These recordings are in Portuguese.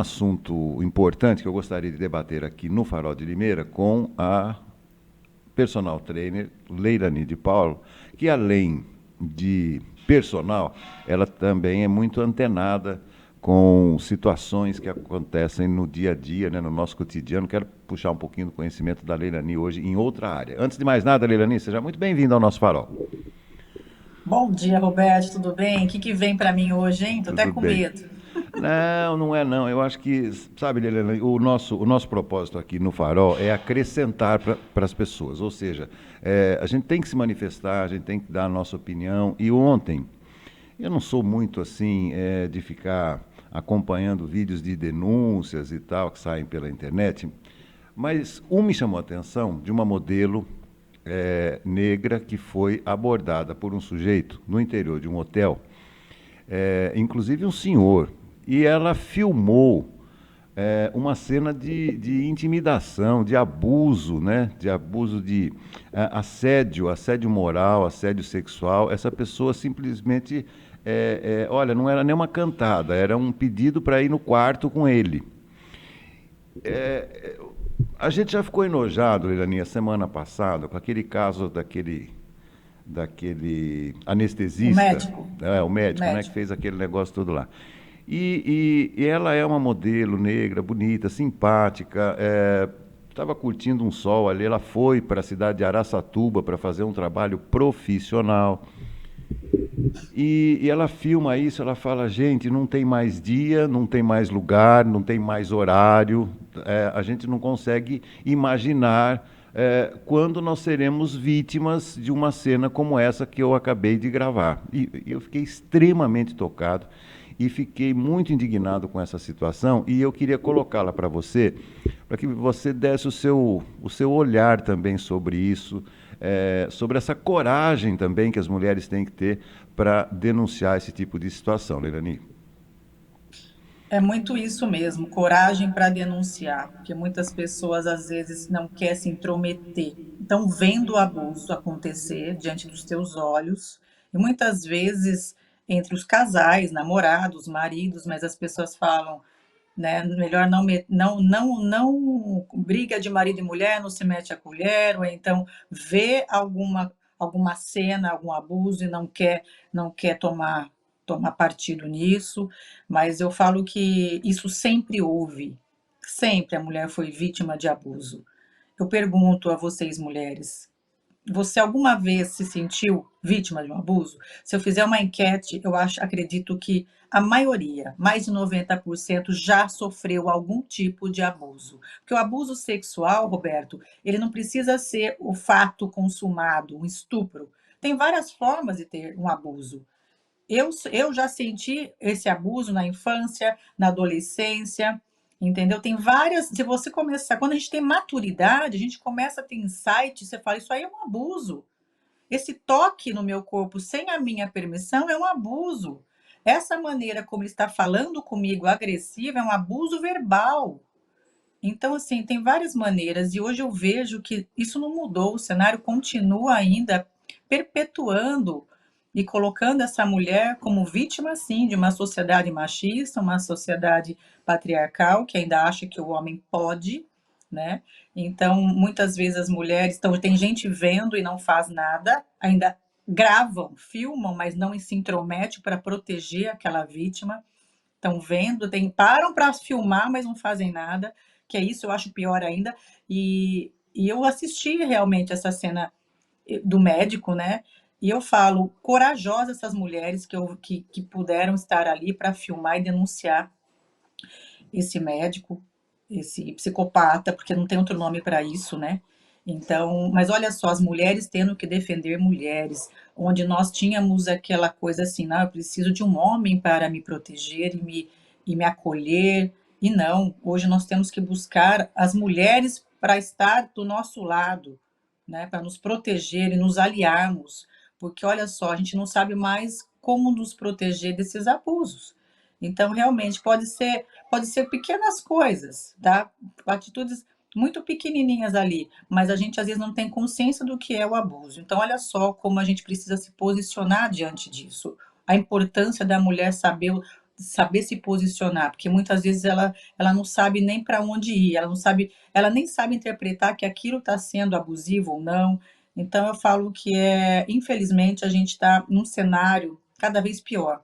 assunto importante que eu gostaria de debater aqui no Farol de Limeira com a personal trainer Leilani de Paulo, que além de personal, ela também é muito antenada com situações que acontecem no dia a dia, né, no nosso cotidiano. Quero puxar um pouquinho do conhecimento da Leilani hoje em outra área. Antes de mais nada, Leilani, seja muito bem-vinda ao nosso Farol. Bom dia, Roberto, tudo bem? O que que vem para mim hoje, hein? Tô até Tudo com bem. medo. Não, não é não. Eu acho que, sabe, Liliana, o nosso propósito aqui no Farol é acrescentar para as pessoas. Ou seja, a gente tem que se manifestar, a gente tem que dar a nossa opinião. E ontem, eu não sou muito assim de ficar acompanhando vídeos de denúncias e tal que saem pela internet, mas um me chamou a atenção de uma modelo negra que foi abordada por um sujeito no interior de um hotel, inclusive um senhor, e ela filmou uma cena de intimidação, de abuso, né? De abuso de assédio moral, assédio sexual. Essa pessoa simplesmente, olha, não era nem uma cantada, era um pedido para ir no quarto com ele. A gente já ficou enojado, Leilani, a semana passada, com aquele caso daquele O anestesista, médico, o o médico, né, que médico. fez aquele negócio todo lá. E ela é uma modelo negra, bonita, simpática, estava curtindo um sol ali, ela foi para a cidade de Araçatuba para fazer um trabalho profissional. E ela filma isso, ela fala, gente, não tem mais dia, não tem mais lugar, não tem mais horário, a gente não consegue imaginar quando nós seremos vítimas de uma cena como essa que eu acabei de gravar. E eu fiquei extremamente tocado e fiquei muito indignado com essa situação e eu queria colocá-la para você, para que você desse o seu olhar também sobre isso, sobre essa coragem também que as mulheres têm que ter para denunciar esse tipo de situação, Leilani. É muito isso mesmo, coragem para denunciar, porque muitas pessoas às vezes não querem se intrometer. Então, vendo o abuso acontecer diante dos teus olhos, e muitas vezes entre os casais, namorados, maridos, mas as pessoas falam, né? Melhor não briga de marido e mulher, não se mete a colher, ou então vê alguma cena, algum abuso e não quer tomar partido nisso, mas eu falo que isso sempre houve. Sempre a mulher foi vítima de abuso. Eu pergunto a vocês mulheres, você alguma vez se sentiu vítima de um abuso? Se eu fizer uma enquete, acredito que a maioria, mais de 90%, já sofreu algum tipo de abuso. Porque o abuso sexual, Roberto, ele não precisa ser o fato consumado, um estupro. Tem várias formas de ter um abuso. Eu já senti esse abuso na infância, na adolescência, entendeu? Tem várias. Se você começar, quando a gente tem maturidade, a gente começa a ter insight, você fala, isso aí é um abuso. Esse toque no meu corpo sem a minha permissão é um abuso. Essa maneira como ele está falando comigo, agressiva, é um abuso verbal. Então, assim, tem várias maneiras, e hoje eu vejo que isso não mudou, o cenário continua ainda perpetuando e colocando essa mulher como vítima, sim, de uma sociedade machista, uma sociedade patriarcal, que ainda acha que o homem pode, né? Então, muitas vezes as mulheres, então, tem gente vendo e não faz nada, ainda gravam, filmam, mas não se intromete para proteger aquela vítima. Estão vendo, param para filmar, mas não fazem nada, que é isso, eu acho pior ainda. E eu assisti realmente essa cena do médico, né? E eu falo, corajosas essas mulheres que puderam estar ali para filmar e denunciar esse médico, esse psicopata, porque não tem outro nome para isso, né? Então, mas olha só, as mulheres tendo que defender mulheres, onde nós tínhamos aquela coisa assim, não, eu preciso de um homem para me proteger e me acolher, e não, hoje nós temos que buscar as mulheres para estar do nosso lado, né, para nos proteger e nos aliarmos, porque olha só, a gente não sabe mais como nos proteger desses abusos. Então, realmente, pode ser pequenas coisas, tá? Atitudes muito pequenininhas ali, mas a gente às vezes não tem consciência do que é o abuso. Então, olha só como a gente precisa se posicionar diante disso. A importância da mulher saber saber se posicionar, porque muitas vezes ela não sabe nem para onde ir, ela não sabe, ela nem sabe interpretar que aquilo está sendo abusivo ou não. Então eu falo que infelizmente a gente está num cenário cada vez pior.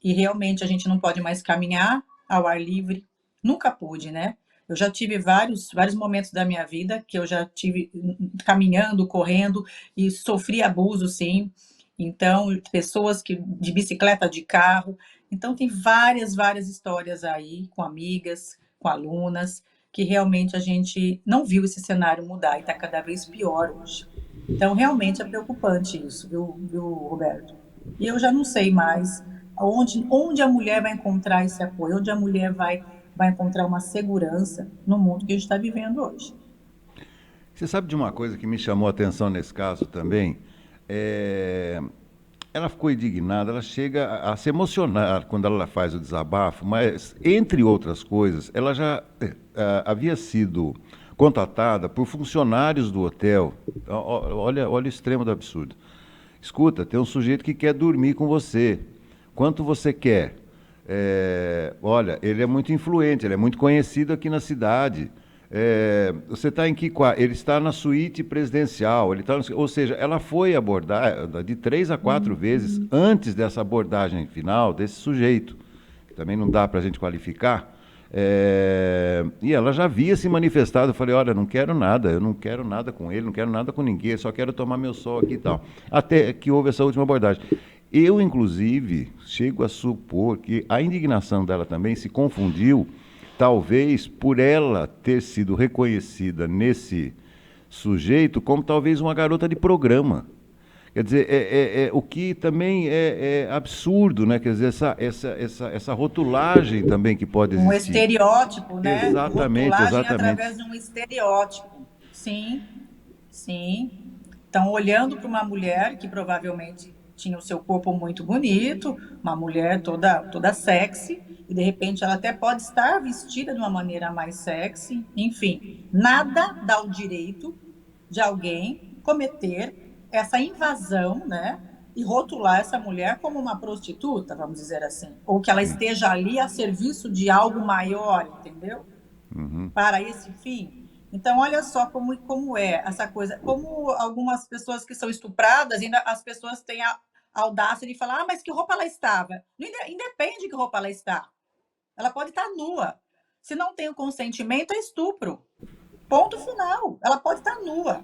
E realmente a gente não pode mais caminhar ao ar livre, nunca pude, né? Eu já tive vários momentos da minha vida que eu já tive caminhando, correndo e sofri abuso, sim. Então, pessoas que de bicicleta, de carro. Então, tem várias histórias aí com amigas, com alunas, que realmente a gente não viu esse cenário mudar e está cada vez pior hoje. Então, realmente é preocupante isso, viu, Roberto? E eu já não sei mais onde a mulher vai encontrar esse apoio, onde a mulher vai encontrar uma segurança no mundo que a gente está vivendo hoje. Você sabe de uma coisa que me chamou a atenção nesse caso também? É, ela ficou indignada, ela chega a se emocionar quando ela faz o desabafo, mas, entre outras coisas, ela já havia sido contatada por funcionários do hotel. Olha o extremo do absurdo. Escuta, tem um sujeito que quer dormir com você. Quanto você quer? Olha, ele é muito influente, ele é muito conhecido aqui na cidade. Você está em que quarto? Ele está na suíte presidencial. Ou seja, ela foi abordada de 3 a 4 vezes antes dessa abordagem final desse sujeito, que também não dá para a gente qualificar. E ela já havia se manifestado. Eu falei, olha, não quero nada, eu não quero nada com ele, não quero nada com ninguém, eu só quero tomar meu sol aqui e tal. Até que houve essa última abordagem. Eu, inclusive, chego a supor que a indignação dela também se confundiu, talvez por ela ter sido reconhecida nesse sujeito como talvez uma garota de programa. Quer dizer, o que também é absurdo, né? Quer dizer, essa rotulagem também que pode Um existir. estereótipo, né? Exatamente, Rotulagem exatamente. através de um estereótipo. Sim, sim. Então, olhando para uma mulher que provavelmente tinha o seu corpo muito bonito, uma mulher toda sexy, e de repente ela até pode estar vestida de uma maneira mais sexy, enfim, nada dá o direito de alguém cometer essa invasão, né? E rotular essa mulher como uma prostituta, vamos dizer assim, ou que ela esteja ali a serviço de algo maior, entendeu? Para esse fim. Então, olha só como é essa coisa, como algumas pessoas que são estupradas, ainda as pessoas têm a audácia de falar, mas que roupa ela estava? Independe de que roupa ela está. Ela pode estar nua. Se não tem o consentimento, é estupro. Ponto final. Ela pode estar nua.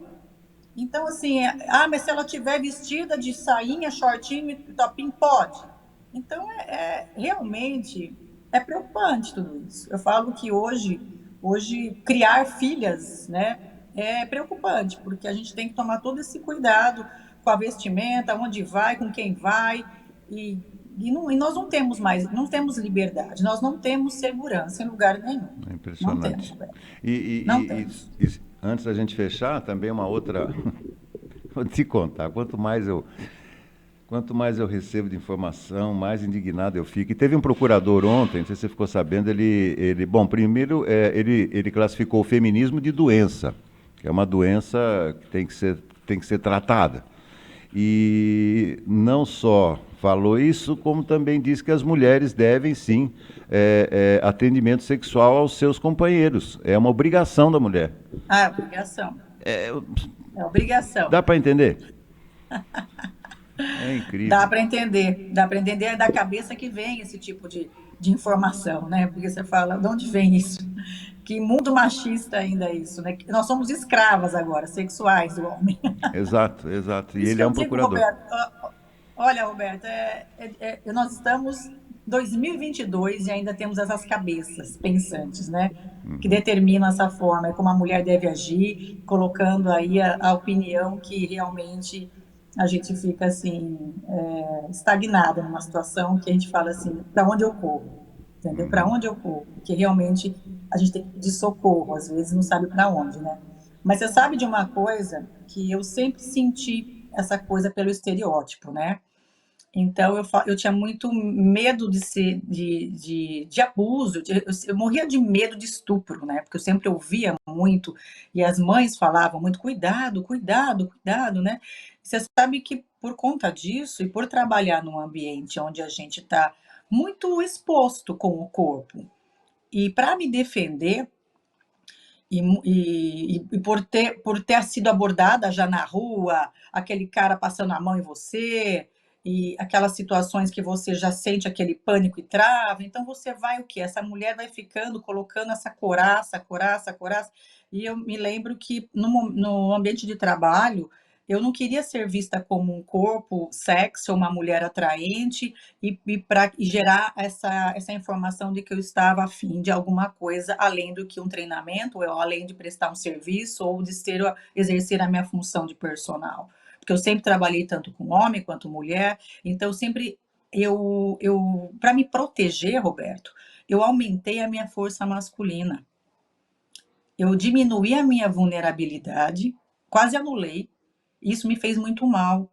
Então, assim, mas se ela tiver vestida de sainha, shortinho e topinho, pode. Então, realmente é preocupante tudo isso. Eu falo que hoje criar filhas, né, é preocupante, porque a gente tem que tomar todo esse cuidado com a vestimenta, onde vai, com quem vai, e nós não temos mais, não temos liberdade, nós não temos segurança em lugar nenhum. É Não temos, impressionante. Roberto. E, Não e- temos. e- e antes da gente fechar, também uma outra. Vou te contar, quanto mais eu recebo de informação, mais indignado eu fico. E teve um procurador ontem, não sei se você ficou sabendo, bom, primeiro, ele classificou o feminismo de doença, que é uma doença que tem que ser tratada. E não só falou isso, como também disse que as mulheres devem, sim, atendimento sexual aos seus companheiros. É uma obrigação da mulher. Ah, é obrigação. É, É obrigação. dá para entender? É Dá incrível. para entender. Dá para entender, é da cabeça que vem esse tipo de informação, né? Porque você fala, de onde vem isso? Que mundo machista ainda é isso, né? Nós somos escravas agora, sexuais do homem. Exato, exato. Por E isso ele que é eu um digo, procurador. Roberto, olha, Roberto, nós estamos em 2022 e ainda temos essas cabeças pensantes, né? Que determinam essa forma, como a mulher deve agir, colocando aí a opinião que realmente a gente fica assim, estagnada numa situação que a gente fala assim, para onde eu corro? Entendeu? Para onde eu corro? Porque realmente a gente tem que pedir socorro, às vezes não sabe para onde, né? Mas você sabe de uma coisa que eu sempre senti essa coisa pelo estereótipo, né? Então eu tinha muito medo de ser de abuso, eu morria de medo de estupro, né? Porque eu sempre ouvia muito e as mães falavam muito cuidado, cuidado, cuidado, né? Você sabe que por conta disso e por trabalhar num ambiente onde a gente está muito exposto com o corpo. E para me defender, e por ter sido abordada já na rua, aquele cara passando a mão em você, e aquelas situações que você já sente aquele pânico e trava, então você vai o quê? Essa mulher vai ficando, colocando essa couraça, couraça, couraça. E eu me lembro que no ambiente de trabalho, eu não queria ser vista como um corpo sexy ou uma mulher atraente, e gerar essa informação de que eu estava afim de alguma coisa além do que um treinamento, ou além de prestar um serviço, ou de exercer a minha função de personal. Porque eu sempre trabalhei tanto com homem quanto mulher, então sempre para me proteger, Roberto, eu aumentei a minha força masculina. Eu diminuí a minha vulnerabilidade, quase anulei. Isso me fez muito mal,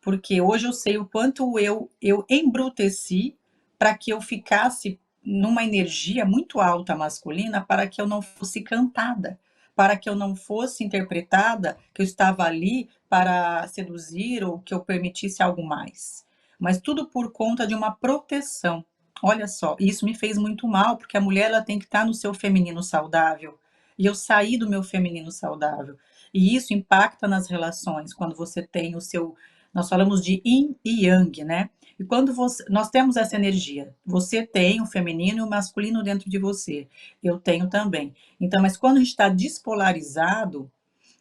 porque hoje eu sei o quanto eu embruteci para que eu ficasse numa energia muito alta masculina, para que eu não fosse cantada, para que eu não fosse interpretada que eu estava ali para seduzir ou que eu permitisse algo mais. Mas tudo por conta de uma proteção. Olha só, isso me fez muito mal, porque a mulher ela tem que estar no seu feminino saudável. E eu saí do meu feminino saudável. E isso impacta nas relações, quando você tem o seu. Nós falamos de yin e yang, né? E quando nós temos essa energia, você tem o feminino e o masculino dentro de você, eu tenho também. Então, mas quando a gente está despolarizado,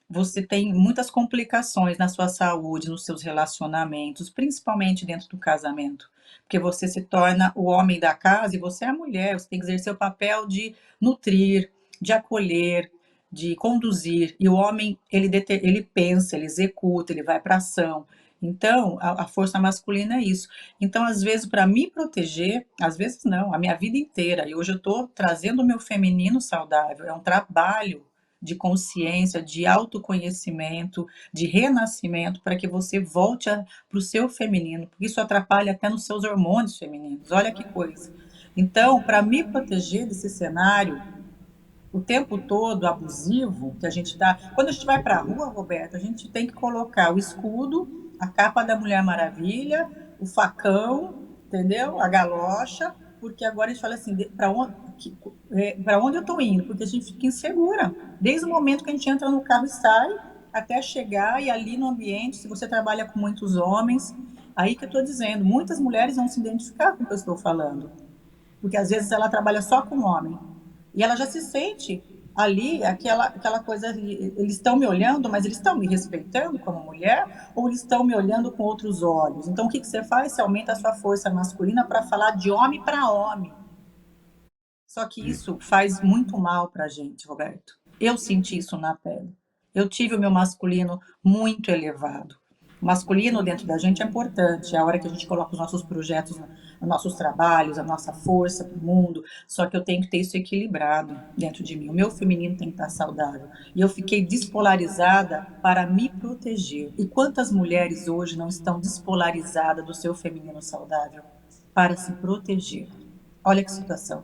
você tem muitas complicações na sua saúde, nos seus relacionamentos, principalmente dentro do casamento. Porque você se torna o homem da casa e você é a mulher, você tem que exercer o papel de nutrir, de acolher, de conduzir. E o homem, ele pensa, ele executa, ele vai para ação. Então, a força masculina é isso. Então, às vezes, para me proteger, às vezes não, a minha vida inteira, e hoje eu estou trazendo o meu feminino saudável, é um trabalho de consciência, de autoconhecimento, de renascimento, para que você volte para o seu feminino, porque isso atrapalha até nos seus hormônios femininos. Olha que coisa. Então, para me proteger desse cenário, o tempo todo abusivo que a gente está. Quando a gente vai para a rua, Roberto, a gente tem que colocar o escudo, a capa da Mulher Maravilha, o facão, entendeu? A galocha, porque agora a gente fala assim, para onde eu estou indo? Porque a gente fica insegura. Desde o momento que a gente entra no carro e sai, até chegar e ali no ambiente, se você trabalha com muitos homens, aí que eu estou dizendo, muitas mulheres vão se identificar com o que eu estou falando. Porque às vezes ela trabalha só com homem. E ela já se sente ali, aquela coisa, eles estão me olhando, mas eles estão me respeitando como mulher, ou eles estão me olhando com outros olhos? Então, o que você faz? Você aumenta a sua força masculina para falar de homem para homem. Só que isso faz muito mal para a gente, Roberto. Eu senti isso na pele. Eu tive o meu masculino muito elevado. O masculino dentro da gente é importante, é a hora que a gente coloca os nossos projetos, os nossos trabalhos, a nossa força para o mundo. Só que eu tenho que ter isso equilibrado dentro de mim. O meu feminino tem que estar saudável. E eu fiquei despolarizada para me proteger. E quantas mulheres hoje não estão despolarizadas do seu feminino saudável para se proteger? Olha que situação.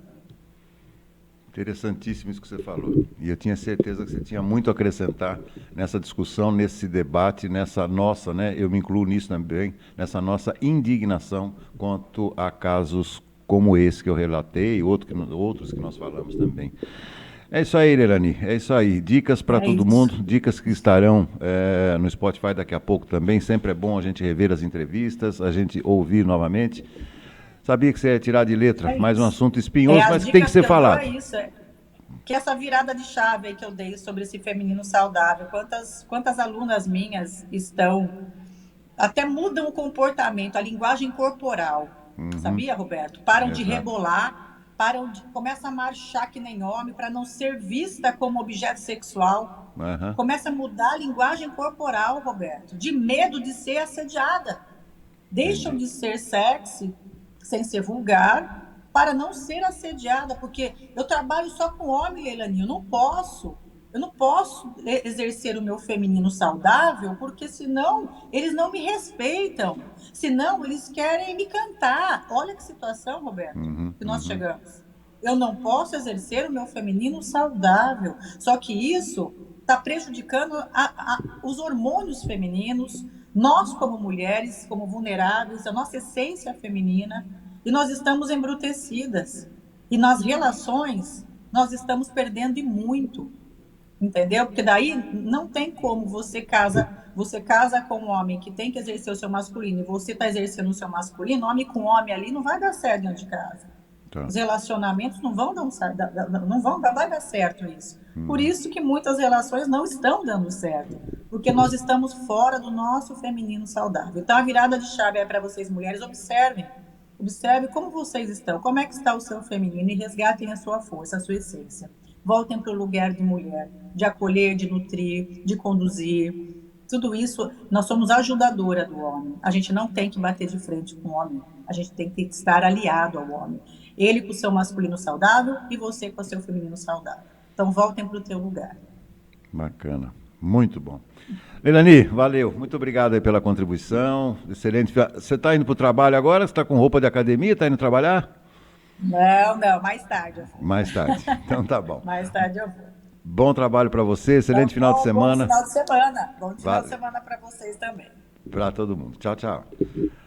Interessantíssimo isso que você falou. E eu tinha certeza que você tinha muito a acrescentar nessa discussão, nesse debate, nessa nossa, né? Eu me incluo nisso também, nessa nossa indignação quanto a casos como esse que eu relatei, outros que nós falamos também. É isso aí, Leilani. É isso aí. Dicas para É todo isso. mundo, dicas que estarão no Spotify daqui a pouco também. Sempre é bom a gente rever as entrevistas, a gente ouvir novamente. Sabia que você ia tirar de letra É mais um isso. assunto É, espinhoso, as mas que tem que dicas que ser eu dou é falado. isso, que essa virada de chave aí que eu dei sobre esse feminino saudável, quantas alunas minhas estão, até mudam o comportamento, a linguagem corporal, Uhum, sabia, Roberto? Param de exato. rebolar, começam a marchar que nem homem para não ser vista como objeto sexual. Aham, Começa a mudar a linguagem corporal, Roberto, de medo de ser assediada. Deixam entendi. de ser sexy, sem ser vulgar, para não ser assediada, porque eu trabalho só com homem, Leilani, eu não posso exercer o meu feminino saudável, porque senão eles não me respeitam, senão eles querem me cantar. Olha que situação, Roberto, Uhum, que nós uhum. chegamos. Eu não posso exercer o meu feminino saudável, só que isso está prejudicando os hormônios femininos, nós como mulheres, como vulneráveis, a nossa essência feminina. E nós estamos embrutecidas. E nas relações, nós estamos perdendo e muito. Entendeu? Porque daí não tem como você casa com um homem que tem que exercer o seu masculino e você está exercendo o seu masculino, homem com homem ali não vai dar certo dentro de casa. Tá. Os relacionamentos não vão dar, não vão dar, vai dar certo isso. Por isso que muitas relações não estão dando certo, porque nós estamos fora do nosso feminino saudável. Então a virada de chave é para vocês mulheres, observe como vocês estão, como é que está o seu feminino e resgatem a sua força, a sua essência. Voltem para o lugar de mulher, de acolher, de nutrir, de conduzir. Tudo isso, nós somos ajudadora do homem. A gente não tem que bater de frente com o homem. A gente tem que estar aliado ao homem. Ele com o seu masculino saudável e você com o seu feminino saudável. Então, voltem para o teu lugar. Bacana. Muito bom. Leilani, valeu. Muito obrigado aí pela contribuição. Excelente. Você está indo para o trabalho agora? Você está com roupa de academia? Está indo trabalhar? Não, mais tarde eu vou. Mais tarde. Então tá bom. Mais tarde eu vou. Bom trabalho para você, excelente final de semana. Bom final de semana. Bom final de semana para vocês também. Para todo mundo. Tchau, tchau.